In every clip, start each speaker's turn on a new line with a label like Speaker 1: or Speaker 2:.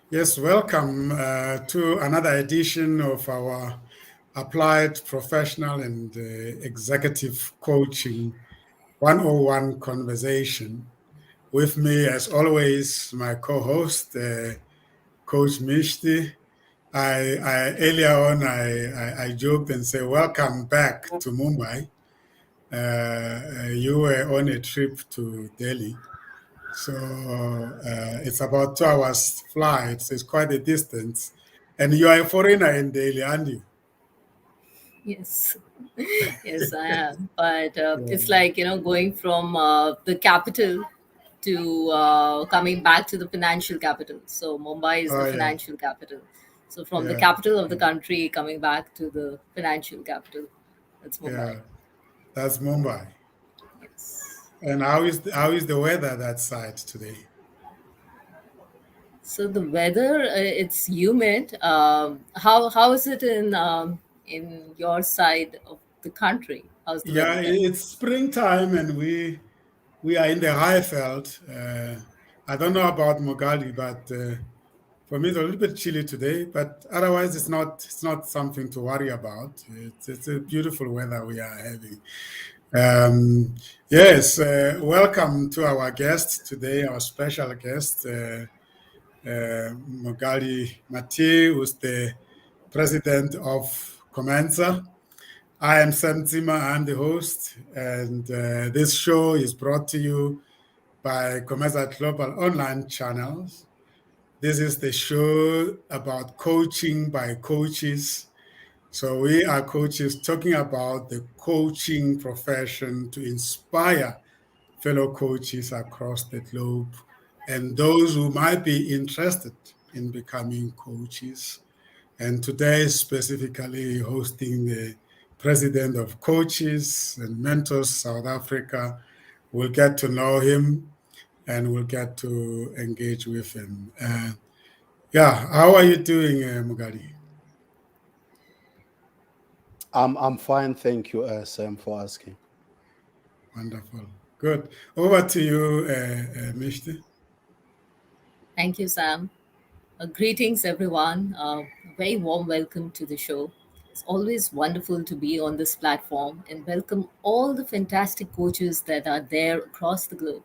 Speaker 1: Yes, welcome to another edition of our Applied Professional and Executive Coaching 101 conversation. With me, as always, my co-host, Coach Mishti. Earlier on, I joked and said, "Welcome back to Mumbai." You were on a trip to Delhi. So it's about 2 hours flight, so it's quite a distance. And you are a foreigner in Delhi, aren't you?
Speaker 2: Yes, yes, I am. But it's
Speaker 1: Yeah.
Speaker 2: like, going from the capital to coming back to the financial capital. So Mumbai is the
Speaker 1: Oh, yeah.
Speaker 2: financial capital. So from the
Speaker 1: Yeah.
Speaker 2: capital of the country coming back to the financial capital, that's Mumbai.
Speaker 1: Yeah. That's Mumbai.
Speaker 2: Yes.
Speaker 1: And how is the weather that side today?
Speaker 2: So the weather, it's humid. How is it in your side of the country? How's the weather
Speaker 1: Yeah,
Speaker 2: there?
Speaker 1: it's springtime and we are in the Highveld. I don't know about Mokadi, but for me it's a little bit chilly today. But otherwise, it's not something to worry about. It's a beautiful weather we are having. Yes, welcome to our guest today, our special guest, Mokadi Mathye, who's the president of COMENSA. I am Sam Zimmer, I'm the host, and this show is brought to you by COMETSA Global Online Channels. This is the show about coaching by coaches. So we are coaches talking about the coaching profession to inspire fellow coaches across the globe and those who might be interested in becoming coaches. And today, specifically hosting the president of Coaches and Mentors South Africa. We'll get to know him and we'll get to engage with him. Yeah, how are you doing, Mugadi?
Speaker 3: I'm fine, thank you, Sam, for asking.
Speaker 1: Wonderful. Good. Over to you, Mishti.
Speaker 2: Thank you, Sam. Greetings, everyone. Very warm welcome to the show. It's always wonderful to be on this platform and welcome all the fantastic coaches that are there across the globe.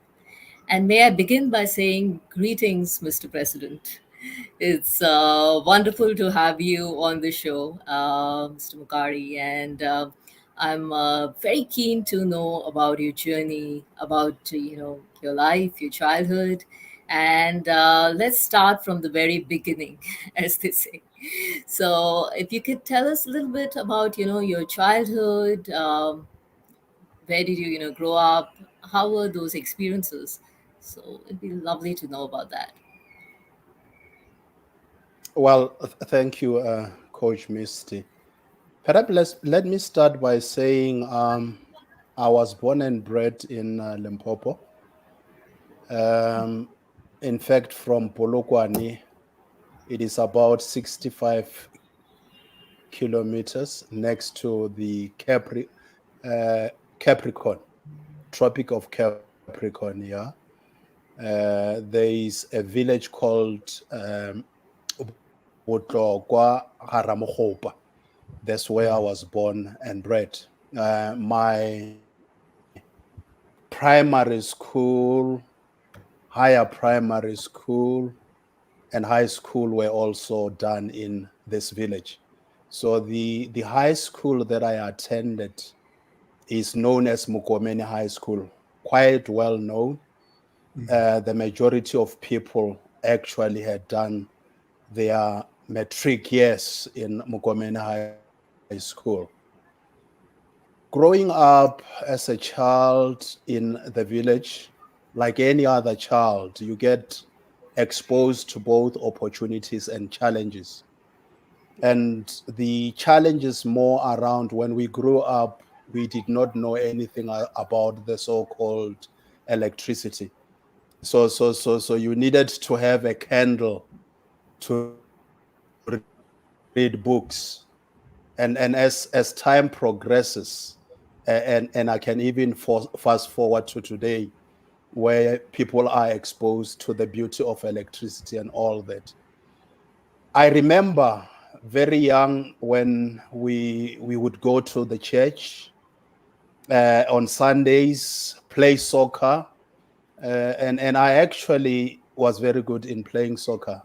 Speaker 2: And may I begin by saying greetings, Mr. President. It's wonderful to have you on the show, Mr. Mokadi, and I'm very keen to know about your journey, about your life, your childhood, and let's start from the very beginning, as they say. So, if you could tell us a little bit about your childhood, where did you grow up, how were those experiences? So it'd be lovely to know about that.
Speaker 3: Well, thank you, Coach Misty. Perhaps let me start by saying I was born and bred in Limpopo. Um, in fact, from Polokwane, it is about 65 kilometers next to the Capricorn, Tropic of Capricorn, yeah. There is a village called Botlokwa Haramokgopa. That's where I was born and bred. My primary school, higher primary school, and high school were also done in this village. So the high school that I attended is known as Mukomeni High School, quite well known. The majority of people actually had done their matric years in Mukomeni High School. Growing up as a child in the village, like any other child, you get exposed to both opportunities and challenges. And the challenges more around when we grew up, we did not know anything about the so-called electricity. So you needed to have a candle to read books. And as time progresses, and I can even fast forward to today, where people are exposed to the beauty of electricity and all that. I remember very young when we would go to the church on Sundays, play soccer, and I actually was very good in playing soccer.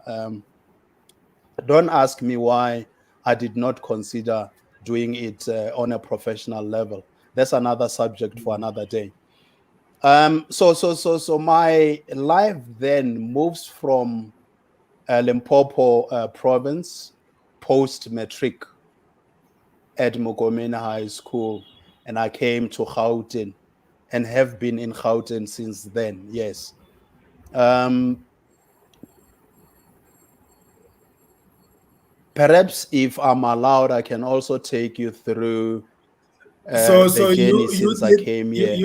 Speaker 3: Don't ask me why I did not consider doing it on a professional level. That's another subject for another day. So my life then moves from Limpopo province post-matric at Mokomena High School, and I came to Gauteng and have been in Gauteng since then. Yes. Perhaps if I'm allowed, I can also take you through
Speaker 1: So
Speaker 3: the journey since I came here.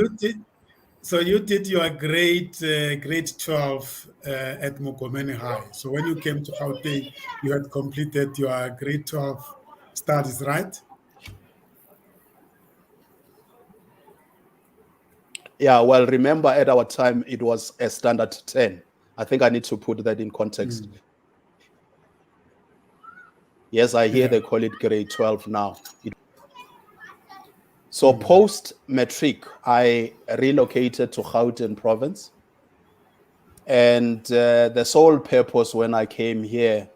Speaker 1: So you did your grade 12 at Mokomeni High. So when you came to Gauteng, you had completed your grade 12 studies, right?
Speaker 3: Yeah, well, remember at our time, it was a standard 10. I think I need to put that in context. Yes, I hear they call it grade 12 now. So post-matric, I relocated to Gauteng province. And the sole purpose when I came here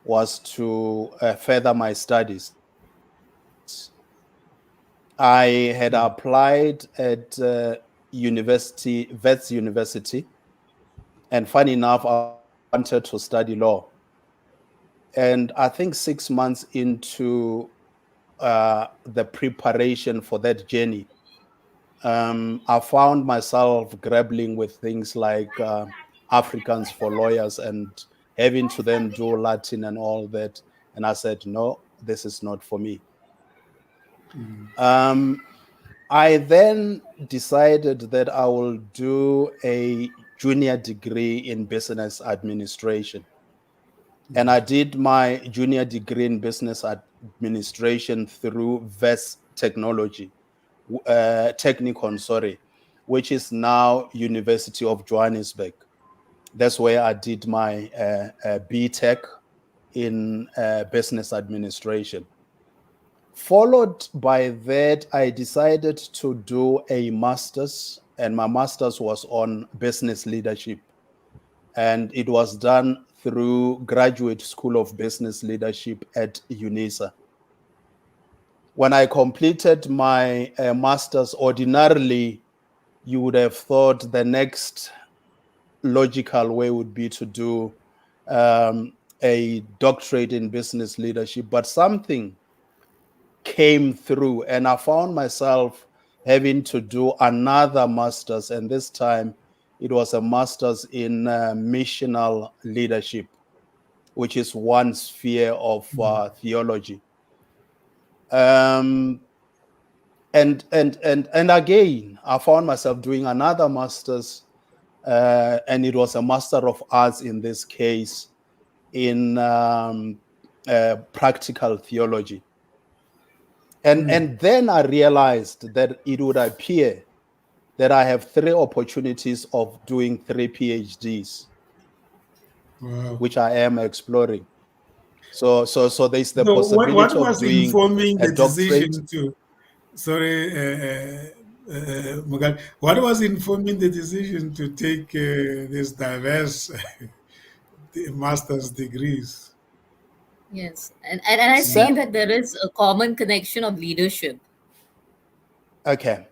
Speaker 3: was to further my studies. I had applied at Wits University, and funny enough, I wanted to study law. And I think 6 months into the preparation for that journey, I found myself grappling with things like Africans for lawyers and having to then do Latin and all that. And I said, no, this is not for me. I then decided that I will do a junior degree in business administration. And I did my junior degree in business administration through VES Technology, Technikon, sorry, which is now University of Johannesburg. That's where I did my BTech in business administration. Followed by that, I decided to do a master's, and my master's was on business leadership. And it was done through Graduate School of Business Leadership at UNISA. When I completed my master's, ordinarily, you would have thought the next logical way would be to do a doctorate in business leadership, but something came through and I found myself having to do another master's, and this time it was a master's in missional leadership, which is one sphere of theology. And again, I found myself doing another master's, and it was a Master of Arts in this case in practical theology. And then I realized that it would appear that I have 3 opportunities of doing 3 PhDs, which I am exploring. So there's the possibility
Speaker 1: what
Speaker 3: of
Speaker 1: was
Speaker 3: doing
Speaker 1: informing
Speaker 3: a
Speaker 1: the
Speaker 3: doctorate.
Speaker 1: decision to? Sorry, Mokadi, what was informing the decision to take these diverse master's degrees?
Speaker 2: Yes, and I see that there is a common connection of leadership.
Speaker 3: Okay,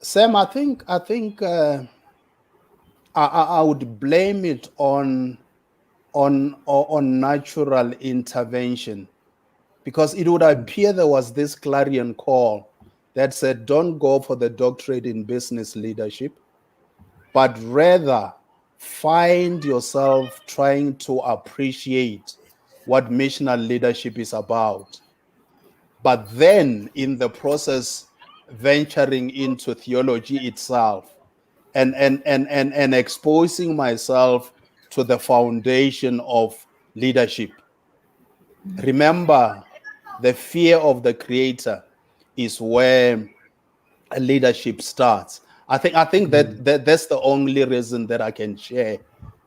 Speaker 3: Sam, I think I would blame it on natural intervention, because it would appear there was this clarion call that said, don't go for the doctorate in business leadership, but rather find yourself trying to appreciate what missional leadership is about. But then in the process, venturing into theology itself and exposing myself to the foundation of leadership. Remember, the fear of the creator is where leadership starts. I think that's the only reason that I can share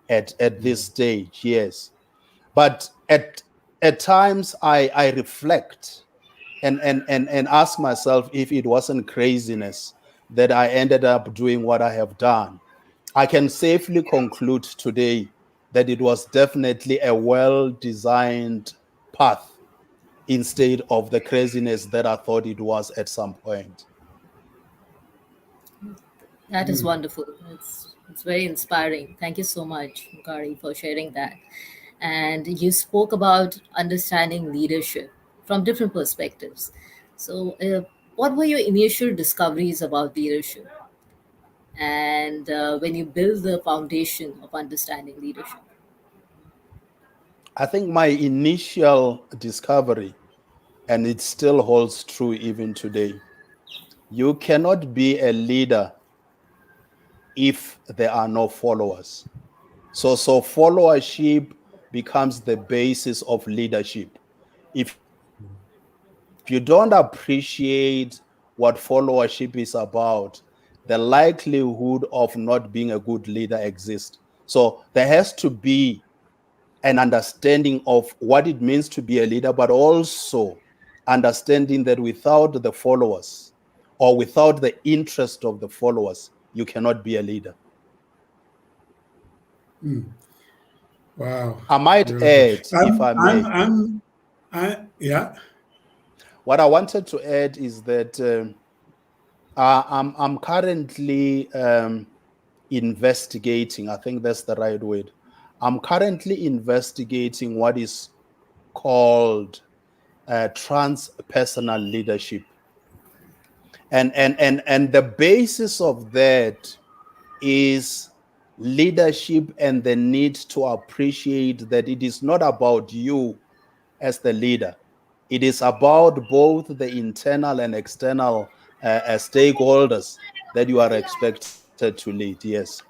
Speaker 3: at this stage. Yes, but at at times I reflect and ask myself if it wasn't craziness that I ended up doing what I have done. I can safely conclude today that it was definitely a well-designed path instead of the craziness that I thought it was at some point.
Speaker 2: That is wonderful. It's very inspiring. Thank you so much, Mokadi, for sharing that. And you spoke about understanding leadership from different perspectives. So, what were your initial discoveries about leadership, and when you build the foundation of understanding leadership?
Speaker 3: I think my initial discovery, and it still holds true even today, you cannot be a leader if there are no followers. So followership becomes the basis of leadership. If you don't appreciate what followership is about, the likelihood of not being a good leader exists. So there has to be an understanding of what it means to be a leader, but also understanding that without the followers or without the interest of the followers, you cannot be a leader.
Speaker 1: Wow,
Speaker 3: I might
Speaker 1: beautiful.
Speaker 3: add, if I may,
Speaker 1: Yeah.
Speaker 3: what I wanted to add is that I'm currently investigating, I think that's the right word. I'm currently investigating what is called transpersonal leadership. And the basis of that is leadership and the need to appreciate that it is not about you as the leader. It is about both the internal and external stakeholders that you are expected to lead. Yes.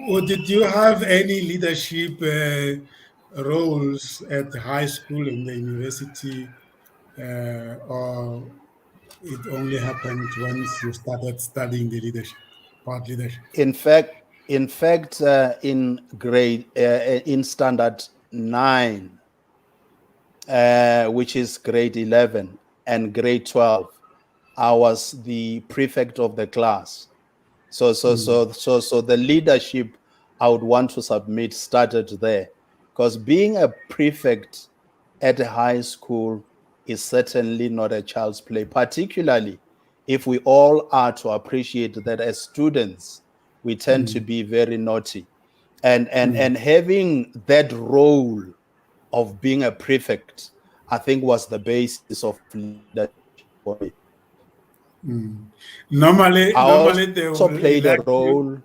Speaker 1: Or did you have any leadership roles at high school and the university, or it only happened once you started studying the leadership, part leadership?
Speaker 3: In fact, in grade in standard 9, which is grade 11 and grade 12, I was the prefect of the class. So the leadership I would want to submit started there, because being a prefect at a high school is certainly not a child's play, particularly if we all are to appreciate that as students we tend to be very naughty, and having that role of being a prefect, I think, was the basis of leadership for me. I
Speaker 1: Normally
Speaker 3: also
Speaker 1: they
Speaker 3: played
Speaker 1: will
Speaker 3: a
Speaker 1: elect
Speaker 3: role.
Speaker 1: you.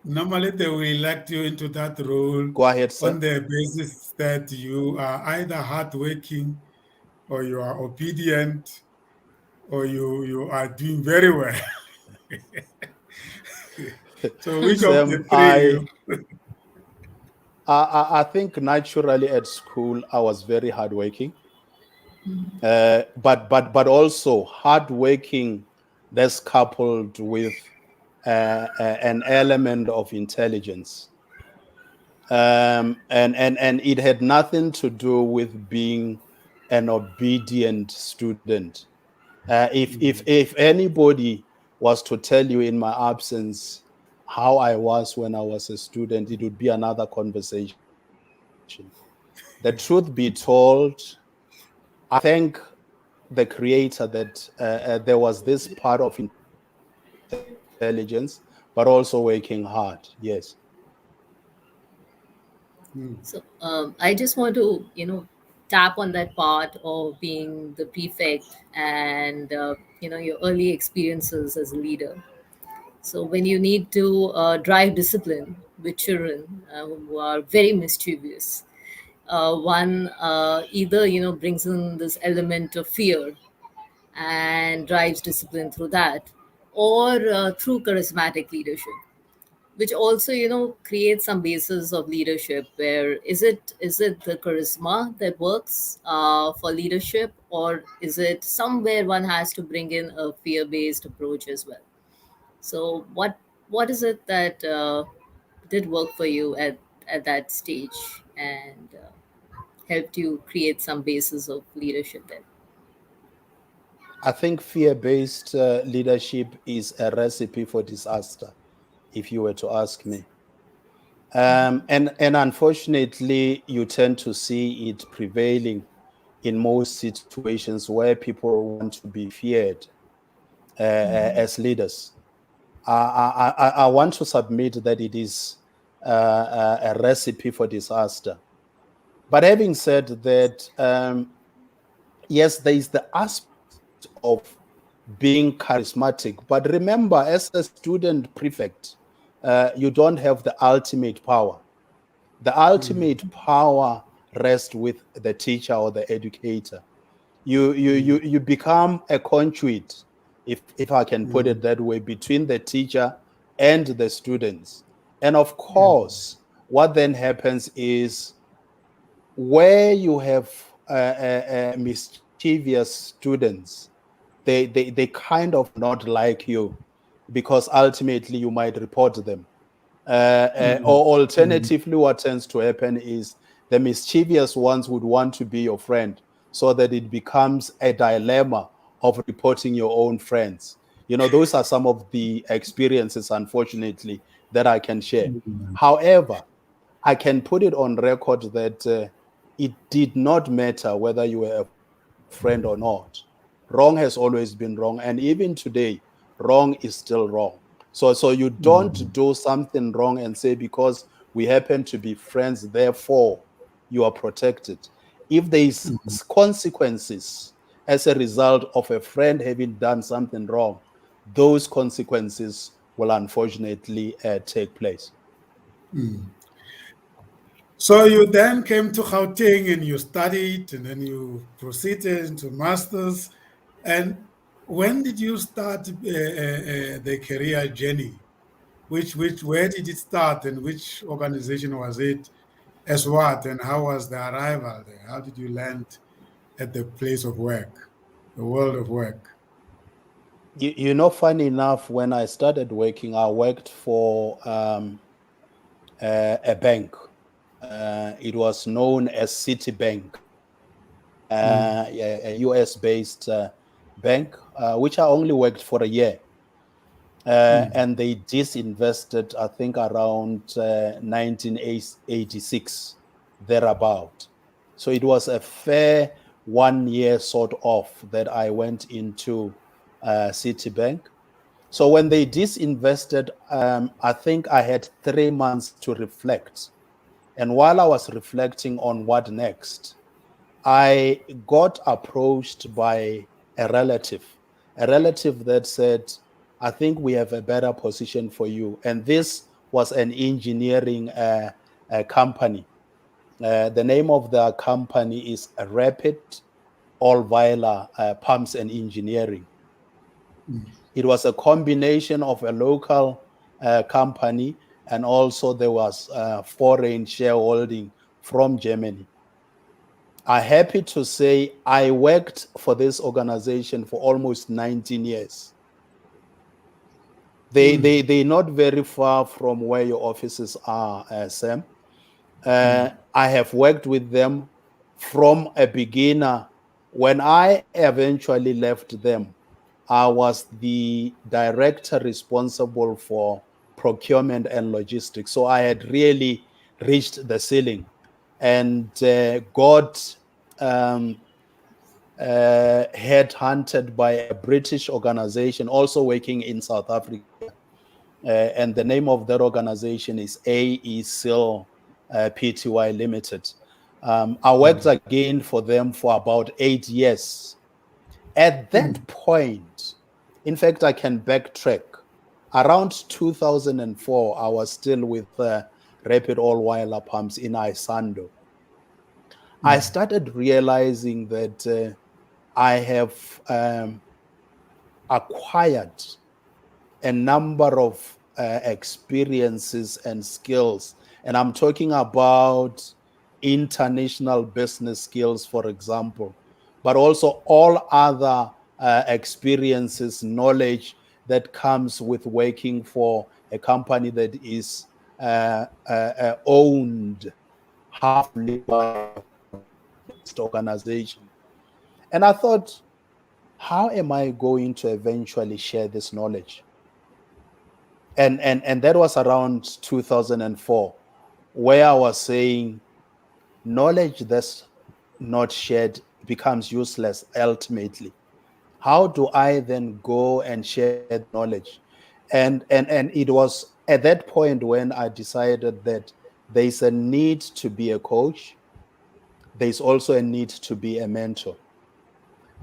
Speaker 1: Normally they will elect you into that role
Speaker 3: Go ahead,
Speaker 1: on
Speaker 3: sir.
Speaker 1: the basis that you are either hardworking, or you are obedient, or you are doing very well. So which of the
Speaker 3: Sam,
Speaker 1: three you?
Speaker 3: I think naturally at school I was very hardworking, but also hardworking that's coupled with an element of intelligence, and it had nothing to do with being an obedient student. If anybody was to tell you in my absence how I was when I was a student, it would be another conversation. The truth be told, I thank the creator that there was this part of intelligence, but also working hard. Yes.
Speaker 2: So, I just want to, tap on that part of being the prefect and, your early experiences as a leader. So, when you need to drive discipline with children who are very mischievous, one either, brings in this element of fear and drives discipline through that, or through charismatic leadership, which also creates some basis of leadership. Where is it the charisma that works for leadership, or is it somewhere one has to bring in a fear-based approach as well? So what is it that did work for you at that stage, and helped you create some basis of leadership there?
Speaker 3: I think fear-based leadership is a recipe for disaster, if you were to ask me. And unfortunately, you tend to see it prevailing in most situations where people want to be feared as leaders. I want to submit that it is a recipe for disaster. But having said that, yes, there is the aspect of being charismatic. But remember, as a student prefect, you don't have the ultimate power. The ultimate power rests with the teacher or the educator. You become a conduit, if I can put it that way, between the teacher and the students. And of course, what then happens is where you have mischievous students, they kind of not like you, because ultimately you might report them. Or alternatively, what tends to happen is the mischievous ones would want to be your friend, so that it becomes a dilemma of reporting your own friends. You know, those are some of the experiences, unfortunately, that I can share. However, I can put it on record that it did not matter whether you were a friend or not. Wrong has always been wrong, and even today, wrong is still wrong. So you don't do something wrong and say, because we happen to be friends, therefore you are protected. If there is consequences as a result of a friend having done something wrong, those consequences will unfortunately take place.
Speaker 1: So you then came to Gauteng and you studied, and then you proceeded into masters. And when did you start the career journey? Where did it start, and which organization was it? As what, and how was the arrival there? How did you land at the place of work, the world of work?
Speaker 3: You know, funny enough, when I started working, I worked for a bank. It was known as Citibank, a US-based bank, which I only worked for a year. And they disinvested, I think, around 1986, thereabout. So it was a fair 1 year sort of that I went into Citibank. So when they disinvested, I think I had 3 months to reflect. And while I was reflecting on what next, I got approached by a relative that said, I think we have a better position for you. And this was an engineering company. The name of the company is Rapid Allweiler Pumps and Engineering. It was a combination of a local company, and also there was foreign shareholding from Germany. I'm happy to say I worked for this organization for almost 19 years. They're not very far from where your offices are, Sam. I have worked with them from a beginner. When I eventually left them, I was the director responsible for procurement and logistics. So I had really reached the ceiling, and got headhunted by a British organization also working in South Africa. And the name of that organization is AECC Pty Limited. I worked again for them for about 8 years. At that point, in fact, I can backtrack. Around 2004, I was still with Rapid Allweiler Pumps in Isando. I started realizing that I have acquired a number of experiences and skills. And I'm talking about international business skills, for example, but also all other experiences, knowledge that comes with working for a company that is owned half organization. And I thought, how am I going to eventually share this knowledge? And that was around 2004, where I was saying knowledge that's not shared becomes useless ultimately. How do I then go and share the knowledge? And it was at that point when I decided that there's a need to be a coach. There's also a need to be a mentor.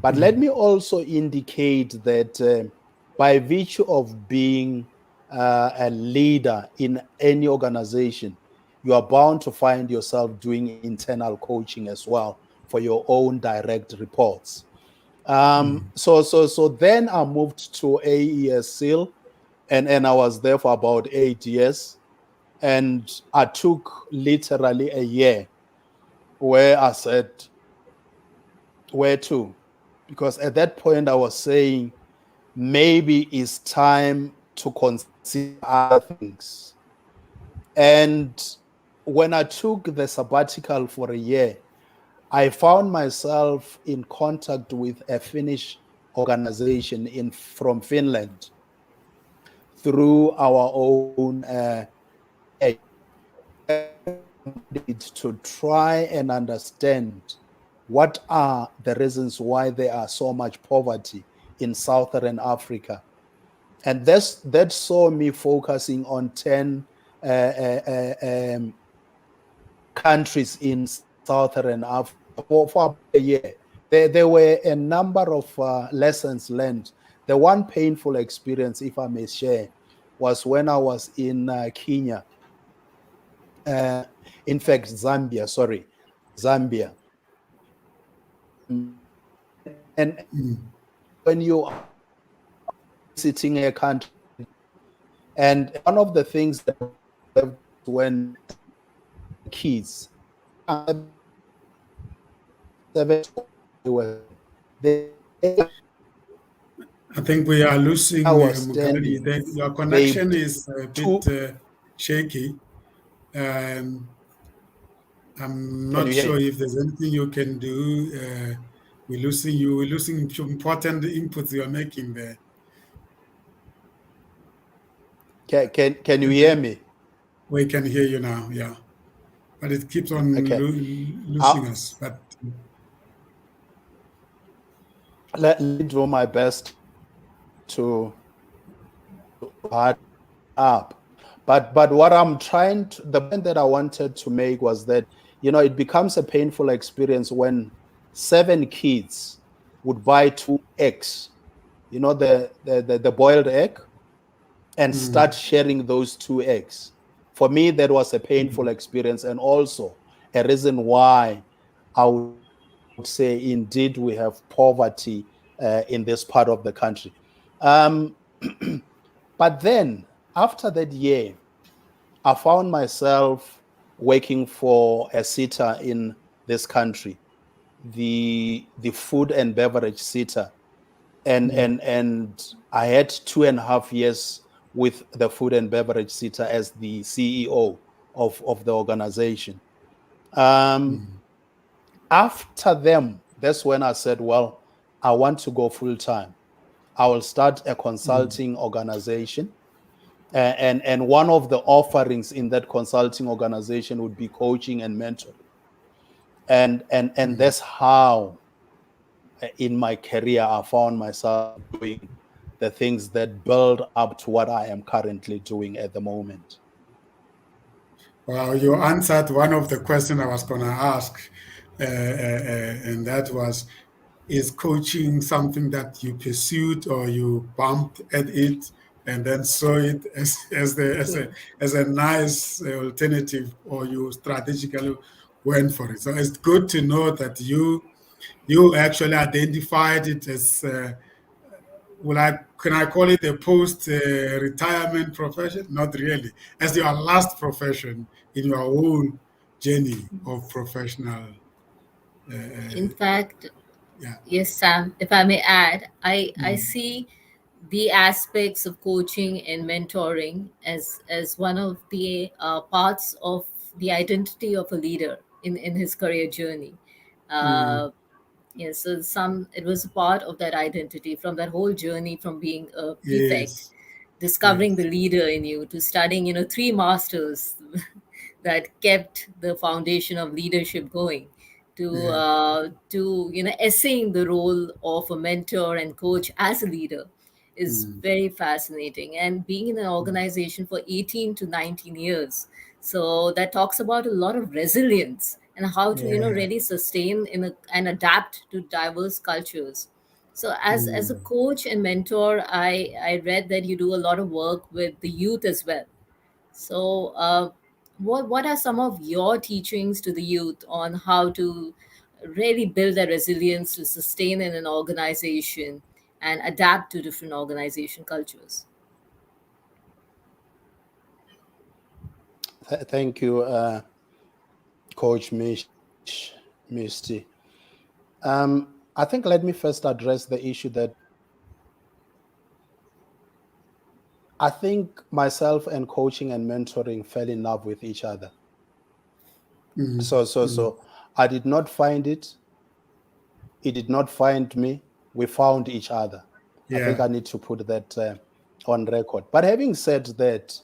Speaker 3: But let me also indicate that by virtue of being a leader in any organization, you are bound to find yourself doing internal coaching as well for your own direct reports. So then I moved to AECC, and I was there for about 8 years. And I took literally a year where I said, where to? Because at that point I was saying, maybe it's time to consider other things. And when I took the sabbatical for a year, I found myself in contact with a Finnish organization from Finland through our own to try and understand what are the reasons why there are so much poverty in Southern Africa. And that saw me focusing on 10 countries in Southern Africa for a year. There were a number of lessons learned. The one painful experience, if I may share, was when I was in Kenya. In fact, Zambia. And when you are visiting a country, and one of the things that when kids,
Speaker 1: I think we are losing Mokadi.
Speaker 3: standing.
Speaker 1: Your connection is a bit shaky. I'm not sure if there's anything you can do. We're losing you. We're losing important inputs you're making there.
Speaker 3: Can you hear me?
Speaker 1: We can hear you now, yeah. But it keeps on losing us. But
Speaker 3: let me do my best to hard up. But what I'm the point that I wanted to make was that, it becomes a painful experience when 7 kids would buy 2 eggs, the boiled egg, and start sharing those 2 eggs. For me, that was a painful experience, and also a reason why I would say indeed we have poverty in this part of the country. But then after that year, I found myself working for a SETA in this country, the food and beverage SETA. And I had 2.5 years with the food and beverage SETA as the CEO of the organization. After them, that's when I said, well, I want to go full time. I will start a consulting organization. And one of the offerings in that consulting organization would be coaching and mentoring. And that's how in my career I found myself doing the things that build up to what I am currently doing at the moment.
Speaker 1: Well, you answered one of the questions I was going to ask, and that was, is coaching something that you pursued or you bumped at it and then saw it as a nice alternative, or you strategically went for it? So it's good to know that you actually identified it as can I call it a post retirement profession? Not really, as your last profession in your own journey of professional.
Speaker 2: In fact,
Speaker 1: Yeah.
Speaker 2: yes, Sam, if I may add, I see the aspects of coaching and mentoring as one of the parts of the identity of a leader. in his career journey.
Speaker 1: Mm.
Speaker 2: Yes, so it was a part of that identity from that whole journey, from being a prefect,
Speaker 1: Yes.
Speaker 2: discovering
Speaker 1: Yes.
Speaker 2: the leader in you, to studying, 3 masters that kept the foundation of leadership going,
Speaker 1: Yeah.
Speaker 2: to essaying the role of a mentor and coach as a leader is
Speaker 1: Mm.
Speaker 2: very fascinating. And being in an
Speaker 1: Mm.
Speaker 2: organization for 18 to 19 years, so that talks about a lot of resilience and how to
Speaker 1: Yeah.
Speaker 2: really sustain and adapt to diverse cultures. So as a
Speaker 1: Mm.
Speaker 2: coach and mentor, I read that you do a lot of work with the youth as well. So, what are some of your teachings to the youth on how to really build their resilience to sustain in an organization and adapt to different organization cultures?
Speaker 3: Thank you, Coach Misty. I think let me first address the issue that I think myself and coaching and mentoring fell in love with each other.
Speaker 1: Mm. Mm.
Speaker 3: So I did not find it. He did not find me. We found each other. I think
Speaker 1: Yeah.
Speaker 3: I need to put that on record. But having said that,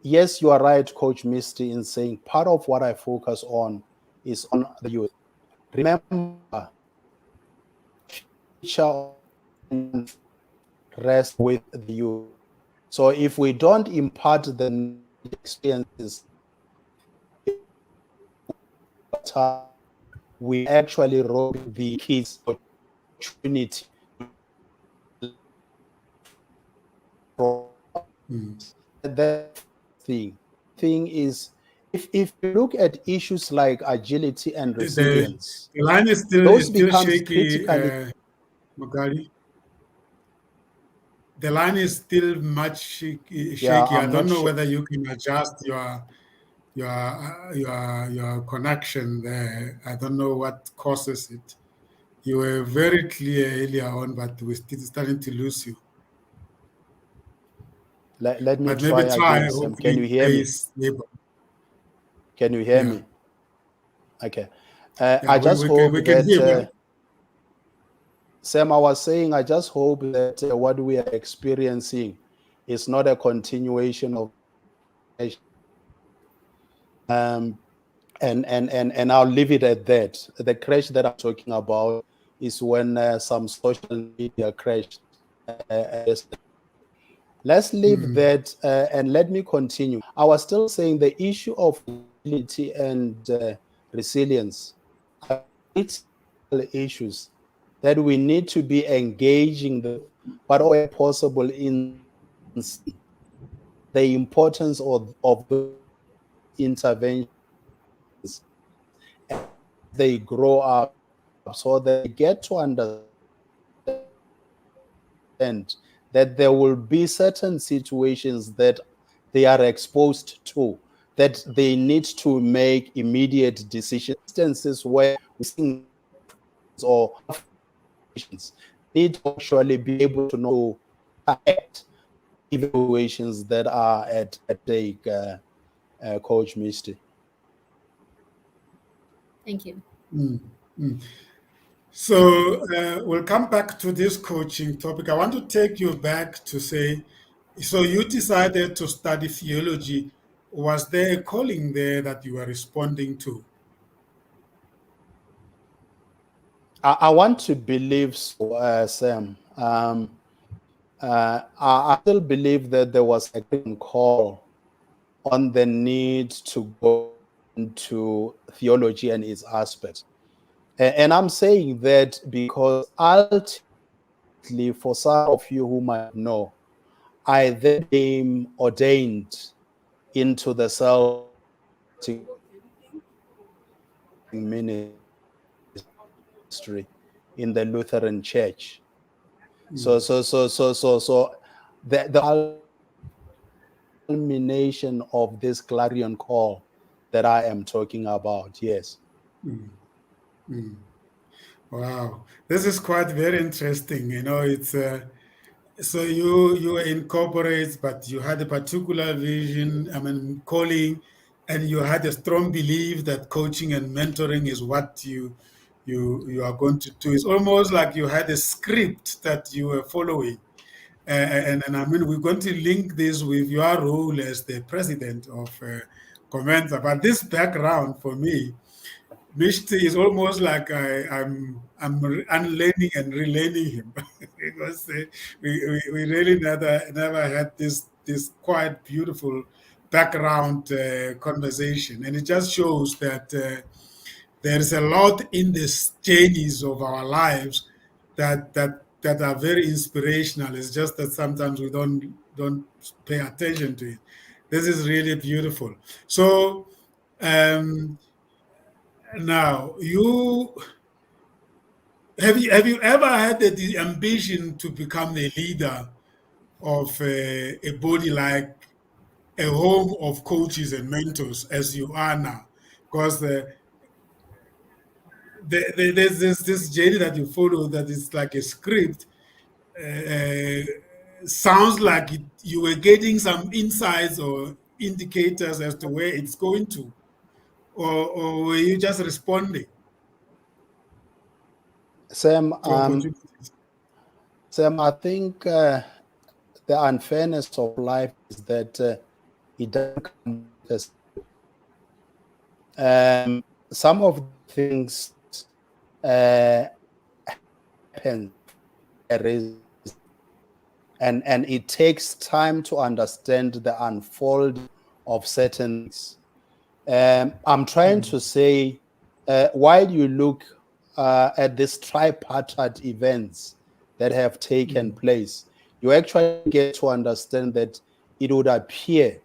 Speaker 3: yes, you are right, Coach Misty, in saying part of what I focus on is on the youth. Remember, future rests with the youth. So if we don't impart the experiences, we actually rob the kids opportunity.
Speaker 1: Mm.
Speaker 3: That thing is, if you look at issues like agility and
Speaker 1: The,
Speaker 3: resilience,
Speaker 1: the line is
Speaker 3: those
Speaker 1: still
Speaker 3: becomes
Speaker 1: shaky,
Speaker 3: critically.
Speaker 1: Mokadi. The line is still much
Speaker 3: Yeah,
Speaker 1: shaky. I
Speaker 3: I'm
Speaker 1: don't
Speaker 3: not
Speaker 1: know
Speaker 3: sure.
Speaker 1: whether you can adjust your connection there. I don't know what causes it. You were very clear earlier on, but we're still starting to lose you.
Speaker 3: Let me
Speaker 1: But maybe
Speaker 3: try
Speaker 1: try.
Speaker 3: again, Sam. Can
Speaker 1: Hopefully,
Speaker 3: you hear me?
Speaker 1: stay stable.
Speaker 3: Can you hear
Speaker 1: Yeah,
Speaker 3: me? Okay.
Speaker 1: yeah.
Speaker 3: I
Speaker 1: We,
Speaker 3: just
Speaker 1: we can
Speaker 3: hope
Speaker 1: we can
Speaker 3: that,
Speaker 1: hear. But
Speaker 3: Sam, I was saying, I just hope that what we are experiencing is not a continuation of. Um, and I'll leave it at that. The crash that I'm talking about is when some social media crashed. Uh, Let's leave that and let me continue. I was still saying the issue of agility and resilience are issues that we need to be engaging the, but where possible in the importance of the interventions as they grow up so they get to understand that there will be certain situations that they are exposed to, that they need to make immediate decisions. Instances where we see or need to actually be able to know act evaluations that are at stake, Coach Misty.
Speaker 2: Thank you.
Speaker 1: mm, mm. So we'll come back to this coaching topic. I want to take you back to say, so you decided to study theology. Was there a calling there that you were responding to?
Speaker 3: I want to believe so, Sam. I still believe that there was a call on the need to go into theology and its aspects. And I'm saying that because ultimately, for some of you who might know, I then became ordained into the self ministry in the Lutheran Church.
Speaker 1: Mm,
Speaker 3: So the culmination of this clarion call that I am talking about, yes.
Speaker 1: mm, mm. Wow, this is quite very interesting. It's so you were in corporate, but you had a particular vision. I mean, calling, and you had a strong belief that coaching and mentoring is what you are going to do. It's almost like you had a script that you were following. And I mean, we're going to link this with your role as the president of COMENSA. But this background for me, Mr. is almost like I'm unlearning and relearning him because we really never had this quite beautiful background conversation, and it just shows that there is a lot in the journeys of our lives that are very inspirational. It's just that sometimes we don't pay attention to it. This is really beautiful. So now have you ever had the ambition to become a leader of a body like a home of coaches and mentors as you are now? Because there's this journey that you follow that is like a script. Sounds like you were getting some insights or indicators as to where it's going to, or were you just responding
Speaker 3: Sam,
Speaker 1: to opportunities?
Speaker 3: Sam, I think the unfairness of life is that it doesn't come with some of the things happen and it takes time to understand the unfold of certain things. I'm trying to say, while you look at these tripartite events that have taken place, you actually get to understand that it would appear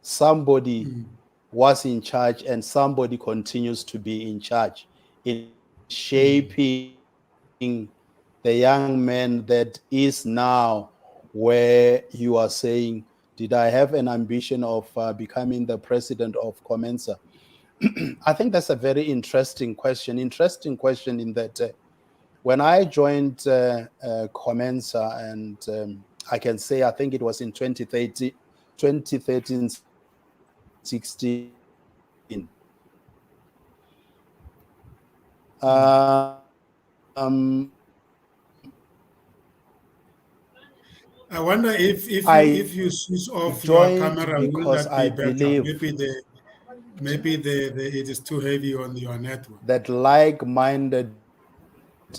Speaker 3: somebody was in charge and somebody continues to be in charge in shaping the young man that is now where you are saying, did I have an ambition of becoming the president of COMENSA? I think that's a very interesting question. Interesting question in that when I joined COMENSA, and I can say, I think it was in 2013, 16.
Speaker 1: I wonder if you switch off your
Speaker 3: joined
Speaker 1: camera, will
Speaker 3: because
Speaker 1: that be
Speaker 3: I
Speaker 1: better?
Speaker 3: believe
Speaker 1: Maybe it is too heavy on your network.
Speaker 3: that like-minded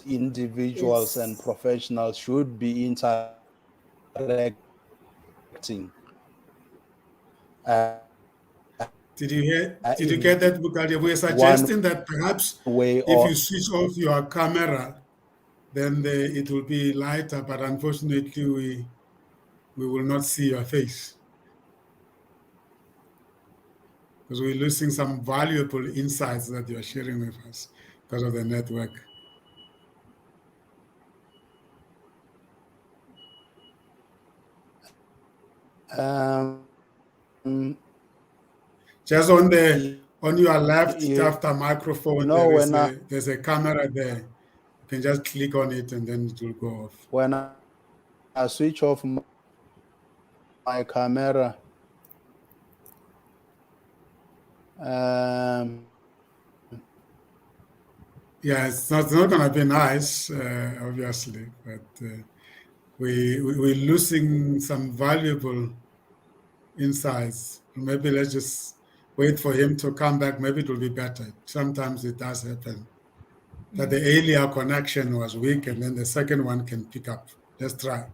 Speaker 3: individuals and professionals should be interacting.
Speaker 1: Did you get that, Mokadi? We're suggesting that perhaps
Speaker 3: way
Speaker 1: if
Speaker 3: or
Speaker 1: you switch off your camera, then it will be lighter. But unfortunately, we will not see your face because we're losing some valuable insights that you're sharing with us because of the network. Just on your left after microphone, there's a camera there. You can just click on it and then it will go off.
Speaker 3: When I switch off my camera,
Speaker 1: yeah, it's not going to be nice, obviously, but we're losing some valuable insights. Maybe let's just wait for him to come back. Maybe it will be better. Sometimes it does happen that the earlier connection was weak and then the second one can pick up. Let's try.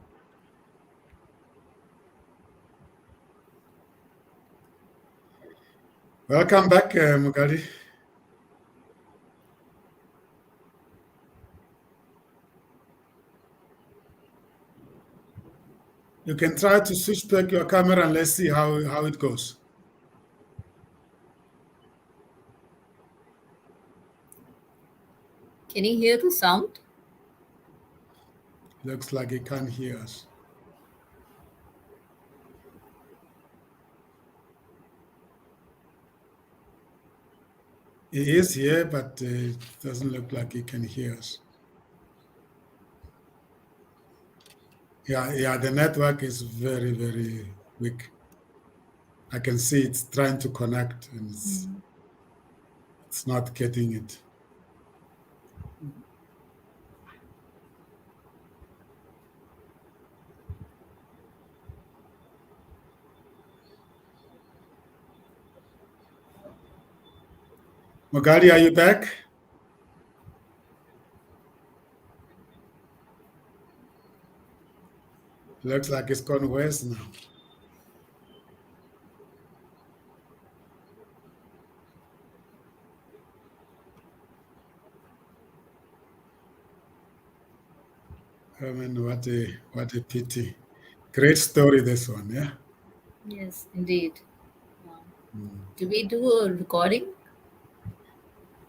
Speaker 1: Welcome back, Mokadi. You can try to switch back your camera and let's see how it goes.
Speaker 2: Can you hear the sound?
Speaker 1: Looks like he can't hear us. He is here, but it doesn't look like he can hear us. Yeah, the network is very, very weak. I can see it's trying to connect and it's not getting it. Mokadi, are you back? Looks like it's gone worse now. I mean, what a pity. Great story, this one, yeah?
Speaker 2: Yes, indeed. Do we do a recording?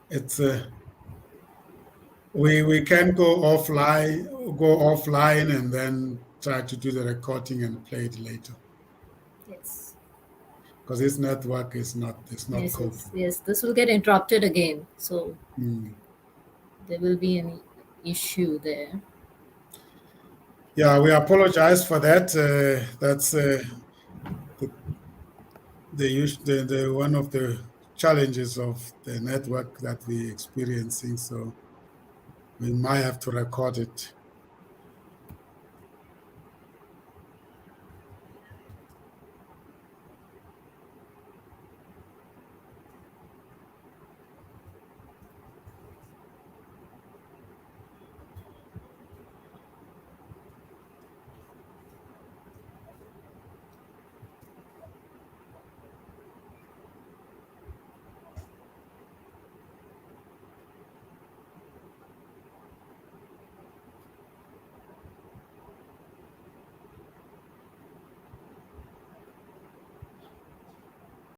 Speaker 1: It's we can go offline and then try to do the recording and play it later.
Speaker 2: Yes.
Speaker 1: Because this network is not
Speaker 2: Yes,
Speaker 1: coping.
Speaker 2: yes. This will get interrupted again. So there will be an issue there.
Speaker 1: Yeah, we apologize for that. That's the one of the challenges of the network that we're experiencing. So we might have to record it